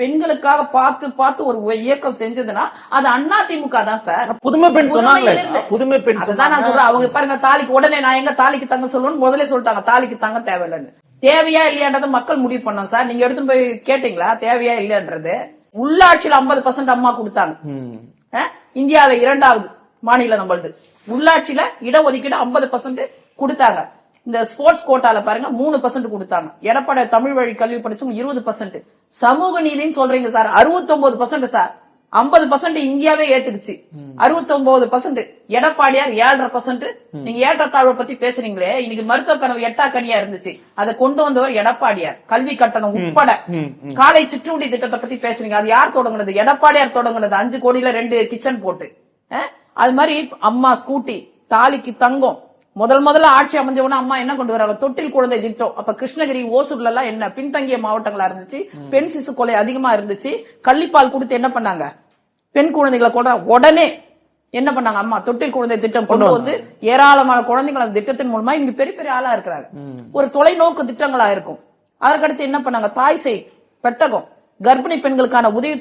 பெண்களுக்காக பார்த்து பார்த்து ஒரு இயக்கம் செஞ்சதுன்னா அது அதிமுக தான் சார். புதுமை பெண் சொன்னாங்க. புதுமை பெண் அதான் நான் சொல்றேன். அவங்க பாருங்க தாலிக்கு உடனே நான் எங்க தாலிக்கு தங்க சொல்லுவேன்னு முதல்ல சொல்லிட்டாங்க. தாலிக்கு தங்க தேவையில்லைன்னு. தேவையா இல்லையான்றத மக்கள் முடிவு பண்ணோம் சார். நீங்க எடுத்துட்டு போய் கேட்டீங்களா தேவையா இல்லையன்றது? உள்ளாட்சியில 50% அம்மா கொடுத்தாங்க. இந்தியாவில 2வது மாநிலம் நம்மளது. உள்ளாட்சியில இடஒதுக்கீடு 50% கொடுத்தாங்க. இந்த ஸ்போர்ட்ஸ் கோட்டால பாருங்க 3% கொடுத்தாங்க. எடப்பாடி தமிழ் வழி கல்வி படிச்சவங்க 20%. சமூக நீதினு சொல்றீங்க சார் 69% சார். 50% இந்தியாவே ஏத்துக்குச்சு. 69%. எடப்பாடியார் 7.5%. நீங்க ஏற்றத்தாழ்வை பத்தி பேசுறீங்களே, இன்னைக்கு மருத்துவ கனவு 8 கனியா இருந்துச்சு. அதை கொண்டு வந்தவர் எடப்பாடியார். கல்வி கட்டணம் உட்பட காலை சிற்றுண்டி திட்டத்தை பத்தி பேசுறீங்க. அது யார் தொடங்குனது? எடப்பாடியார் தொடங்குனது. 5 கோடியில 2 கிச்சன் போட்டு. அது மாதிரி அம்மா ஸ்கூட்டி, தாலிக்கு தங்கம். முதல்ல ஆட்சி அமைஞ்சவன அம்மா என்ன கொண்டு வராங்க? தொட்டில் குழந்தை திட்டம். அப்ப கிருஷ்ணகிரி ஓசூர்ல எல்லாம் என்ன பின்தங்கிய மாவட்டங்களா இருந்துச்சு. பெண் சிசு கொலை அதிகமா இருந்துச்சு. கள்ளிப்பால் கொடுத்து என்ன பண்ணாங்க? பெண் குழந்தைகளை கொண்டு உடனே என்ன பண்ணாங்க? அம்மா தொட்டில் குழந்தை திட்டம் கொண்டு வந்து ஏராளமான குழந்தைகள் அந்த திட்டத்தின் மூலமா இங்க பெரிய பெரிய ஆளா இருக்கிறாங்க. ஒரு தொலைநோக்கு திட்டங்களா இருக்கும். அதற்கடுத்து என்ன பண்ணாங்க? தாய் சேய் பெட்டகம், கர்ப்பிணி பெண்களுக்கான உதவி